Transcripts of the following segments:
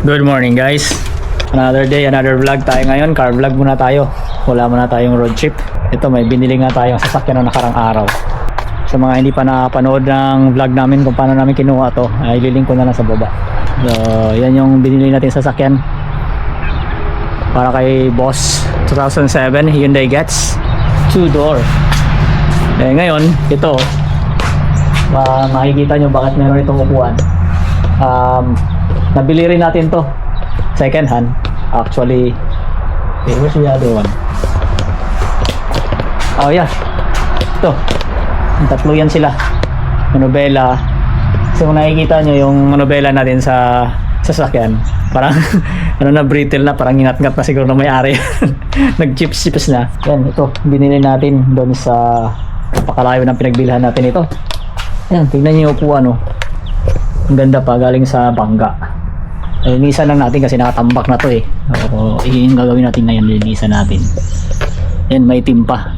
Good morning guys. Another day, another vlog tayo ngayon. Car vlog muna tayo. Wala muna tayong road trip. Ito, may binili nga tayong sasakyan na nakarang araw. Sa mga hindi pa nakapanood ng vlog namin kung paano namin kinuha to, ay ililink ko na lang sa baba. So, yan yung binili natin sasakyan. Para kay Boss. 2007 Hyundai Getz 2-door. Eh ngayon, ito makikita nyo bakit meron itong upuan. Nabili rin natin to second hand. Actually, where's the other one? Oh yeah, ito, tatlo yan sila. Manobela. So kung nakikita nyo yung manobela natin sa sasakyan, parang ano na, brittle na, parang ingat-ngat na siguro na may-ari. Nag-chips-chips na. Yan, ito binili natin doon sa napakalayo ng pinagbilhan natin ito. Yan, tingnan nyo yung upuan, oh. Ang ganda pa, galing sa Bangga. Linisan lang natin kasi nakatambak na to eh. O, yung gagawin natin ngayon, linisan natin. Yan, may timpa.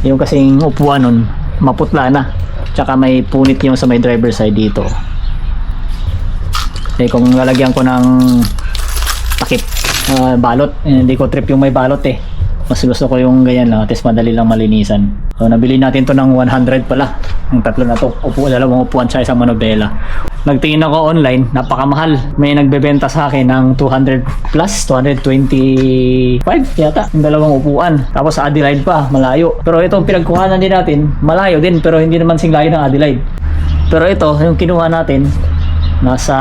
Yung kasing upuan nun, maputla na. Tsaka may punit yung sa may driver side dito. Eh, kung lalagyan ko ng takip, balot, hindi ko trip yung may balot eh. Mas gusto ko yung ganyan lang, at least madali lang malinisan. So, nabili natin to ng 100 pala. Yung tatlo na to, dalawang upuan sa isang manobela. Nagtingin ako online, napakamahal. May nagbebenta sa akin ng 200 plus, 225 yata, yung dalawang upuan. Tapos sa Adelaide pa, malayo. Pero itong pinagkuhanan din natin, malayo din, pero hindi naman singlayo ng Adelaide. Pero ito, yung kinuha natin, nasa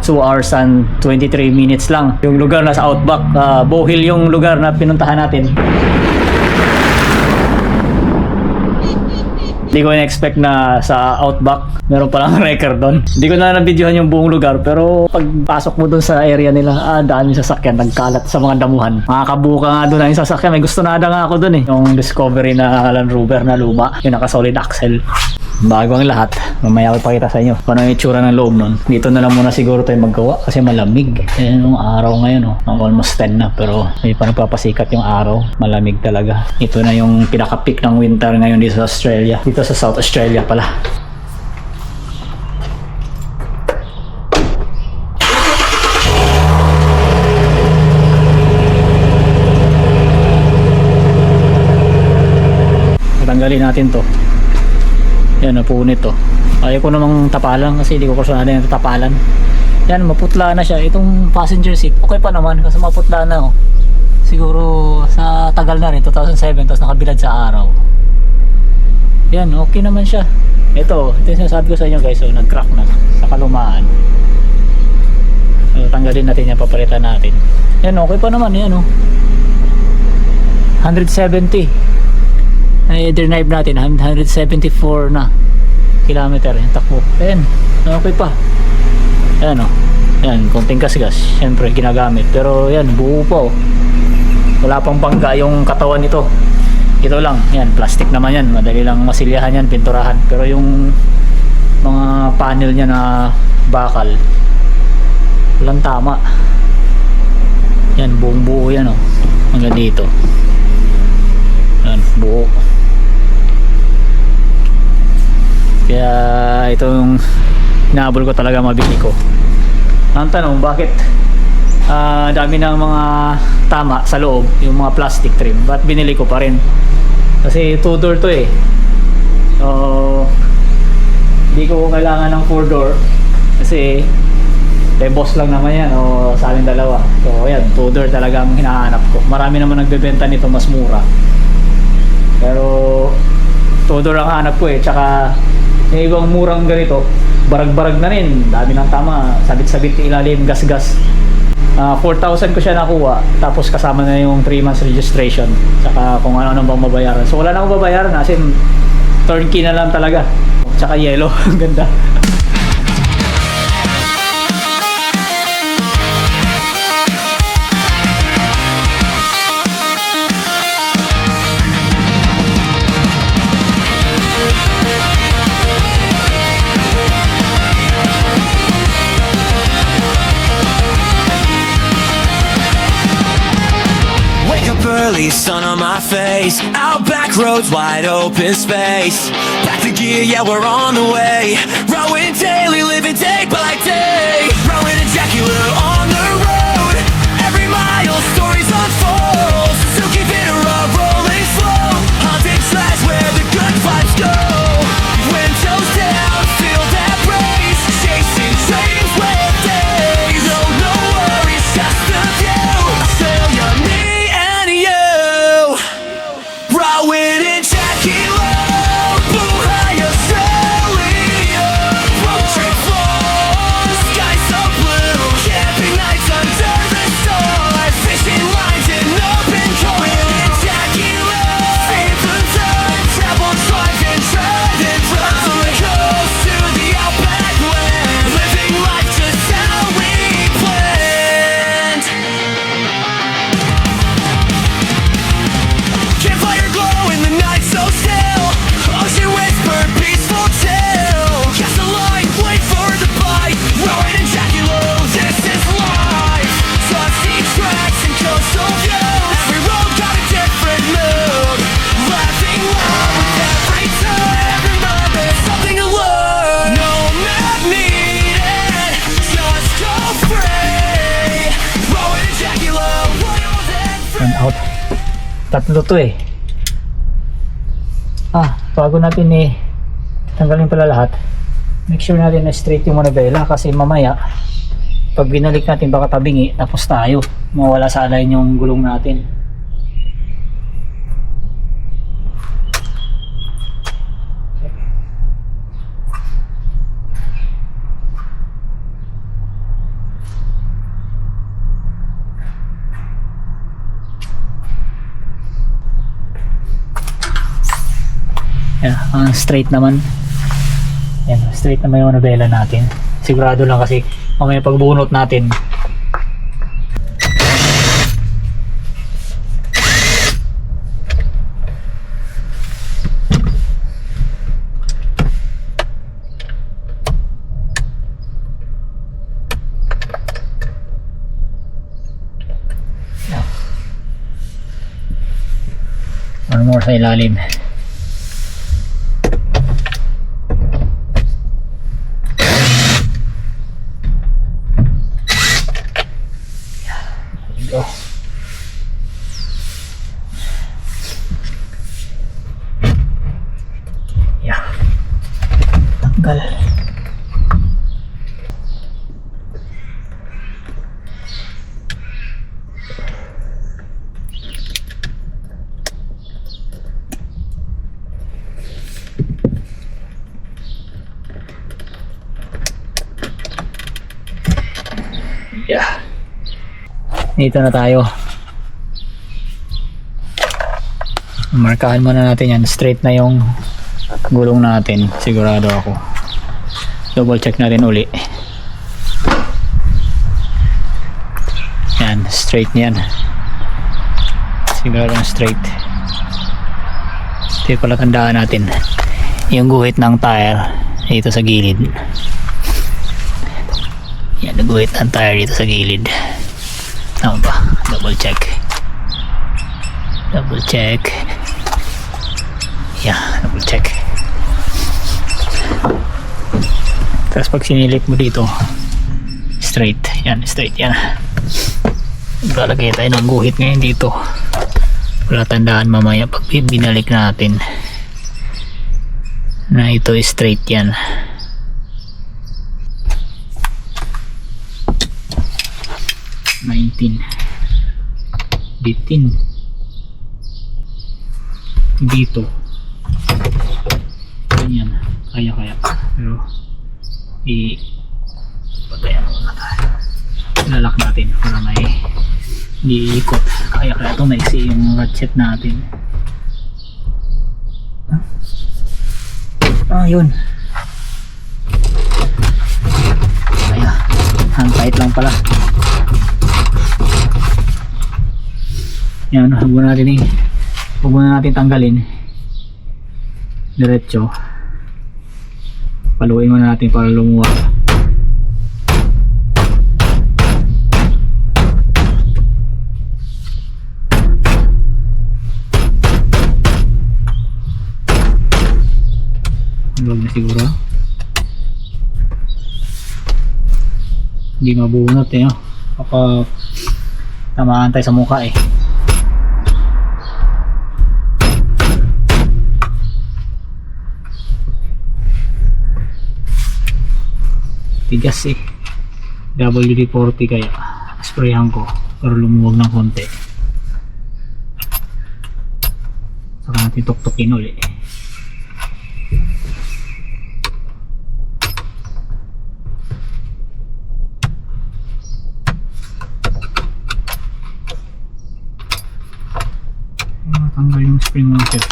2 hours and 23 minutes lang. Yung lugar nasa Outback, Bohill yung lugar na pinuntahan natin. Hindi ko na-expect na sa Outback meron palang record doon. Hindi ko na na-videohan yung buong lugar, pero pagpasok mo doon sa area nila, daan yung sasakyan, nagkalat sa mga damuhan. Makakabuka nga doon na yung sasakyan. May gusto na nga ako doon eh. Yung Discovery na Land Rover na luma, yung naka-solid axle. Bago ang lahat, mamaya ko pakita sa inyo kung ano yung itsura ng loob nun. Dito na lang muna siguro tayo maggawa kasi malamig. Yan yung araw ngayon, oh. Almost 10 na, pero may pa nagpapasikat yung araw. Malamig talaga. Ito na yung pinaka-peak ng winter ngayon dito sa Australia. Dito sa South Australia pala. Tanggalin natin to. Yan, napunit to. Ayaw ko namang tapalan kasi hindi ko kursunado yung tapalan. Yan, maputla na siya. Itong passenger seat, okay pa naman kasi maputla na, oh. Siguro sa tagal na rin, 2007, tapos nakabilad sa araw. Yan, okay naman siya. Ito yung sinasabi ko sa inyo guys, so nag-crack na sa kalumaan. So, tanggalin natin yan, papalitan natin. Yan, okay pa naman yan, oh. 170. I-drive natin 174 na kilometer yung takbo. Ayan, okay pa. Ayan, oh. Ayan, konting kasgas syempre ginagamit, pero yan, buo pa, oh. Wala pang bangga yung katawan nito. Ito lang, yan, plastic naman yan, madali lang masilyahan yan, pinturahan. Pero yung mga panel nya na bakal, walang tama. Yan, buong buo yan, oh. Hanggang dito. Yan, buo. Kaya ito yung inaabol ko talaga mabili ko. Ang tanong, bakit dami ng mga tama sa loob, yung mga plastic trim, ba't binili ko pa rin? Kasi 2-door to eh. So hindi ko kailangan ng 4-door kasi boss lang naman yan, o sa amin dalawa. So ayan, 2-door talaga ang hinahanap ko. Marami naman nagbebenta nito mas mura, pero 2-door ang hanap ko eh. Tsaka yung ibang murang ganito, barag-barag na rin, dami ng tama, sabit-sabit ilalim, gas-gas. 4,000 ko siya nakuha, tapos kasama na yung 3 months registration, tsaka kung ano-ano bang mabayaran. So wala na akong babayaran, as in turnkey na lang talaga. Tsaka yellow, ang ganda. Early sun on my face, out back roads, wide open space. Back to gear, yeah, we're on the way. Rowing daily, living day by day. Rowing and Jackie, we're on the road. Tatlo to eh. Bago natin tanggalin pala lahat, make sure natin na straight yung manubela kasi mamaya pag binalik natin baka tabingi tapos tayo mawala sa align yung gulong natin. Straight naman. Yan, straight naman yung manubela natin. Sigurado lang kasi mamaya pagbunot natin one more sa ilalim. Tanggal. Dito na tayo. Markahan muna natin yan. Straight na yung gulong natin. Sigurado ako. Double check natin uli. Yan. Straight yan. Sigurado straight. Ito yung pala tandaan natin. Yung guhit ng tire dito sa gilid. Yan. Guhit ng tire dito sa gilid. Tama ba? Double check. Double check. Yeah, double check. Tapos pag sinilip mo dito, straight. Yan, straight yan. Lalagay tayo ng guhit ngayon dito. Wala tandaan mamaya pag binalik natin na ito straight yan. Bitin dito ganyan kaya pero patayan muna tayo, lalak natin para may iikot kaya ito maiksi yung ratchet natin. Yun kaya hand tight lang pala. Yan, huwag muna natin tanggalin diretso, paluin muna natin para lumuwag. Huwag na siguro, hindi mabunot no? Kapag tamaan tayo sa mukha tigas WD-40 kaya sprayan ko pero lumuwag ng konti, saka natin tuktukin ulit. Tanggal yung spring mounted.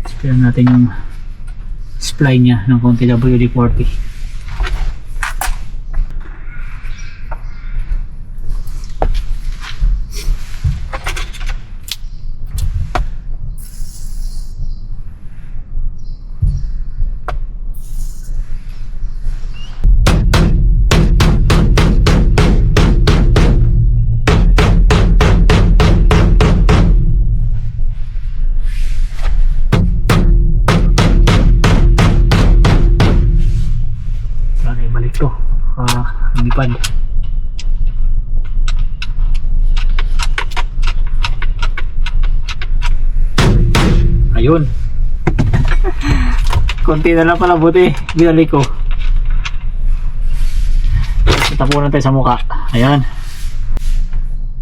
Sprayan natin yung spline niya ng konti WD-40. lumipad. Ayun. Konti na lang pala, buti binalik ko. Tapunan tayo sa mukha. Ayan.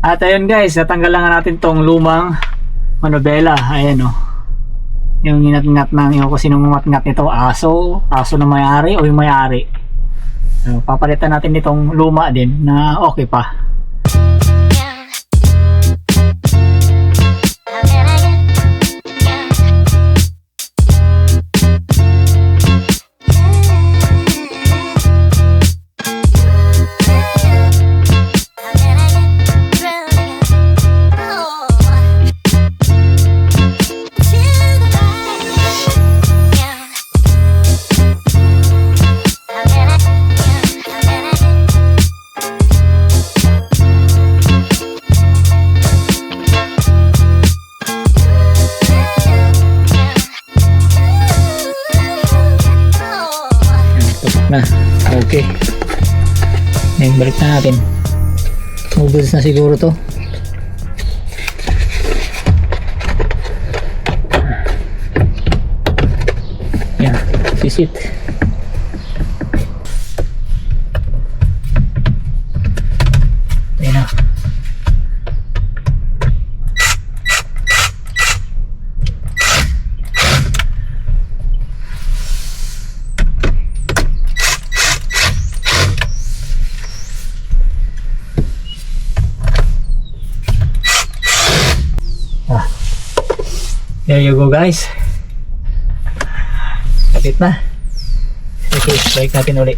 At ayun guys, natanggal lang natin tong lumang manobela. Ayan o. Yung inat-ngat na, yung kung sinong umat-ngat nito, aso na may-ari o yung may-ari. So, papalitan natin itong luma din na okay pa. Na. Okay. Ngayon balik na natin. Ubus na siguro to. Yan. Sisit. Ayan na. There you go guys. Kapit na. Okay, balik natin uli.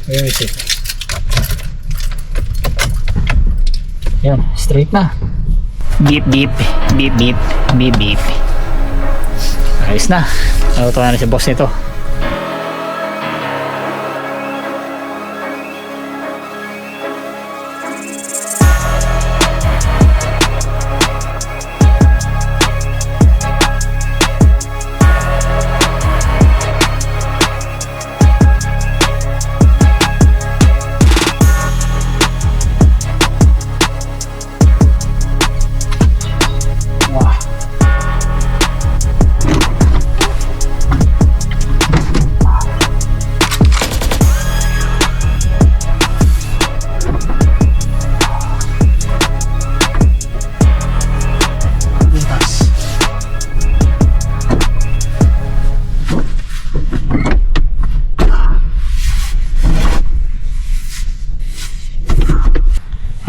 Where is it? Yan, straight na. Beep beep, beep beep, beep beep. Ayos na. Natutuwa na si boss nito.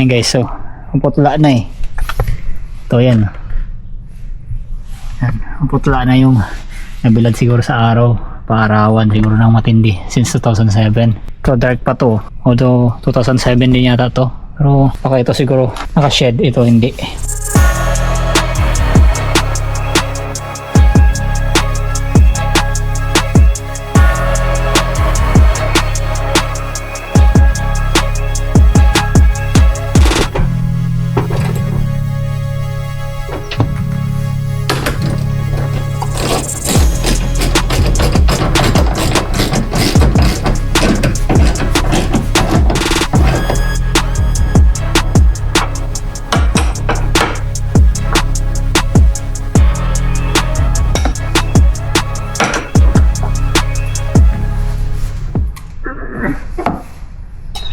Ayan guys, so ang putla na eh. Ito yan. Yan, ang putla na yung nabilad siguro sa araw. Paarawan siguro ng matindi since 2007. So dark pa to. Although 2007 din yata to. Pero baka ito siguro naka-shed, ito hindi.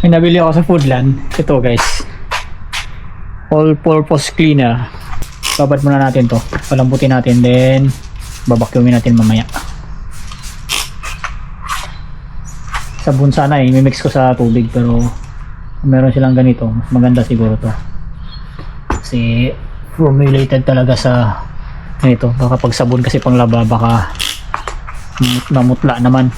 May nabili ako sa Foodland. Ito guys, all purpose cleaner. Babad muna natin to, palambutin natin, then babacuumin natin mamaya. Sabon sana eh, mimix ko sa tubig, pero kung meron silang ganito, mas maganda siguro to kasi formulated talaga sa ganito. Baka pag sabon kasi pang laba, baka mamutla naman.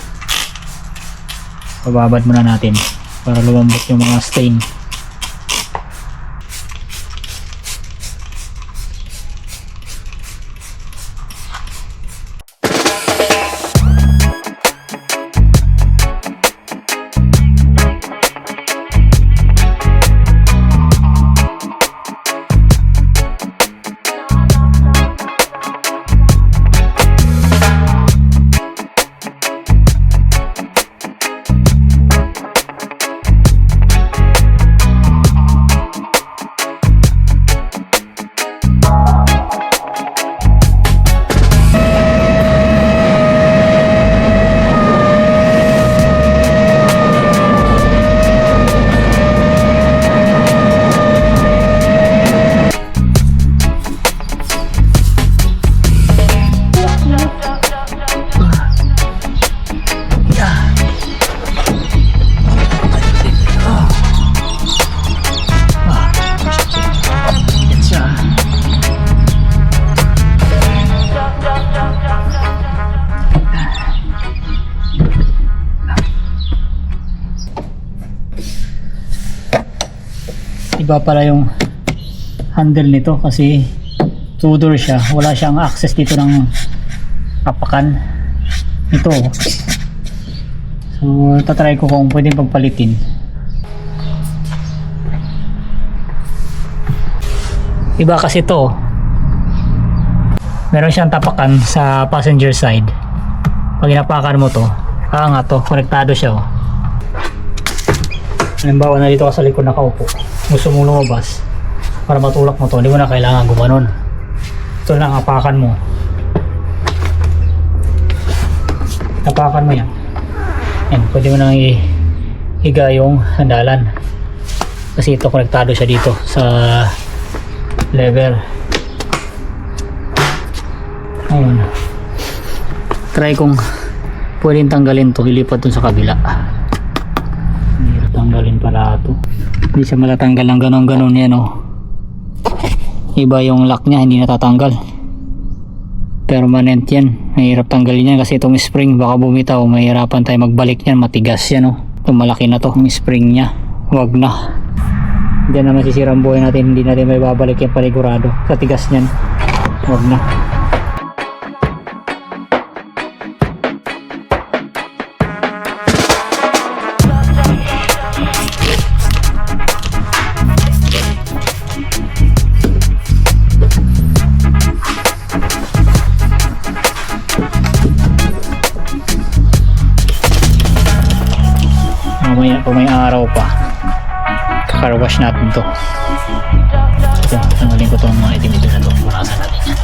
Bababad muna natin para lumambot yung mga stain. Iba pala yung handle nito kasi two-door siya. Wala siyang access dito ng apakan. Ito. So, tatry ko kung pwedeng pagpalitin. Iba kasi to. Meron siyang tapakan sa passenger side. Pag inapakan mo to, nga to, konektado siya. Oh. Halimbawa na dito ka sa likod nakaupo. Gusto mong lumabas para matulak mo to, hindi mo na kailangan gumanon. Ito lang, apakan mo. Apakan mo yan. Yan, pwede mo nang higa yung sandalan. Kasi ito, konektado siya dito sa lever. Ayun. Try kong pwedeng tanggalin to, ilipat dun sa kabila. Hindi tanggalin pala ito. Hindi siya matatanggal ng ganon-ganon yan, oh. Iba yung lock niya, hindi natatanggal. Permanent yan. Mahirap tanggalin yan kasi itong spring baka bumitaw. Mahirapan tayo magbalik yan. Matigas yan, oh. Itong malaki na to, yung spring niya. Wag na. Diyan na masisira ang buhay natin. Hindi natin may babalik yung panigurado. Sa tigas niyan. Wag na. Mamaya kung may araw pa, kakarwash natin to. Ito, tanggalin ko itong mga itim ito na to. Punasan natin yan.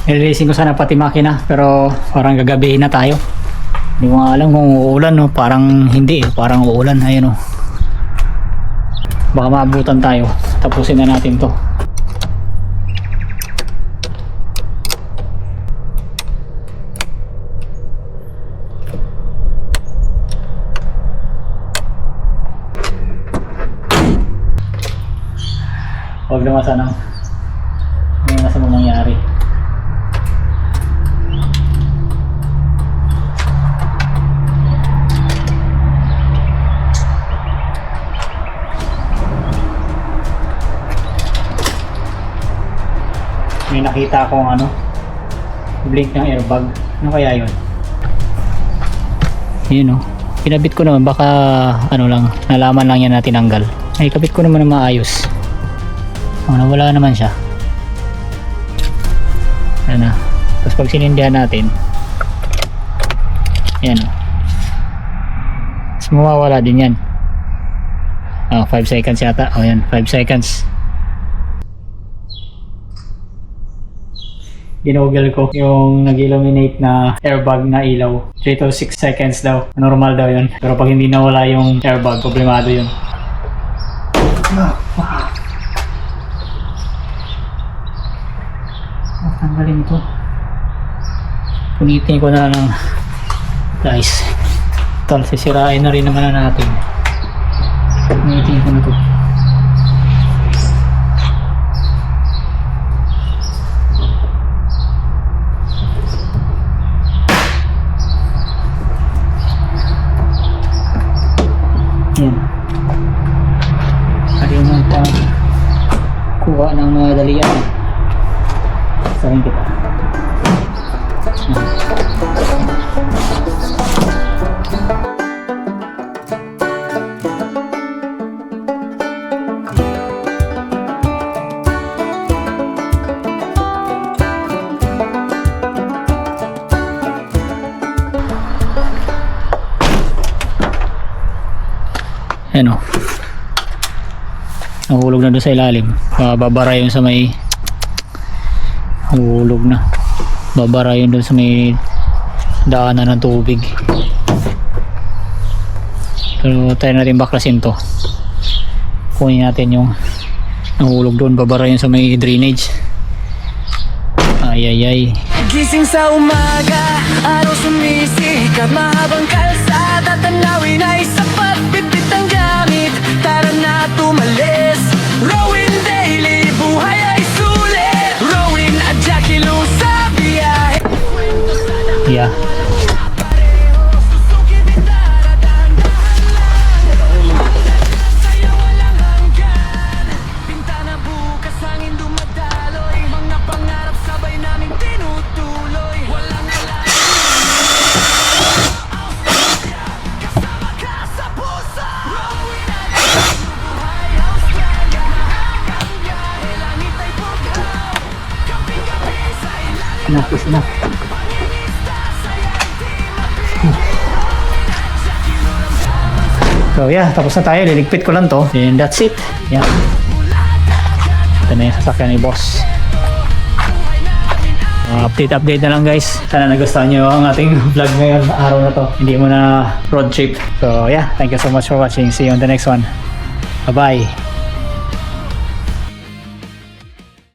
Nililisin ko sana pati makina, pero parang gagabihin na tayo. Hindi ko nga alam kung uulan, no? Parang hindi, parang uulan. Ayun, no? Baka maabutan tayo. Tapusin na natin to. Huwag naman sana may masama mangyari. May nakita akong blink ng airbag. Ano kaya yun? Yun, oh. Pinabit ko naman, baka lang, nalaman lang yan na tinanggal. Ay, kapit ko naman na maayos. Nawala naman siya. Ayan na. Tapos pag sinindihan natin, ayan o. Tapos mawawala din yan. 5 seconds yata. O yan, 5 seconds. Ginugol ko yung nag-illuminate na airbag na ilaw. 3 to 6 seconds daw. Normal daw yun. Pero pag hindi nawala yung airbag, problemado yun. Tanggalin ito. Punitin ko na lang guys. Ito, sisirain na rin naman na natin. Punitin ko na ito. Yan. Hari mo pa kuha ng mga dalian. Sahin kita. Ayan o. Nahulog na doon sa ilalim. Babara yun sa may hulog na. Babara yun doon sa may daanan ng tubig. Pero tayo natin baklasin to. Kunin natin yung nahulog doon. Babara yun sa may drainage. Ay. Gising sa umaga, araw sumisikat, mahabang kalsada, tanawin ay sapat, bitbit ang gamit, tara na tumalis. Rowing daily, buhay ay sulit. Rowing at Jackie Lou sa biyahe. Yeah. Enough is enough. So yeah, tapos na tayo. Liligpit ko lang to. And that's it. Yeah. Ito na yung sasakyan ni boss. Update na lang guys. Sana nagustuhan nyo ang ating vlog ngayon araw na to. Hindi mo na road trip. So yeah, thank you so much for watching. See you on the next one. Bye bye.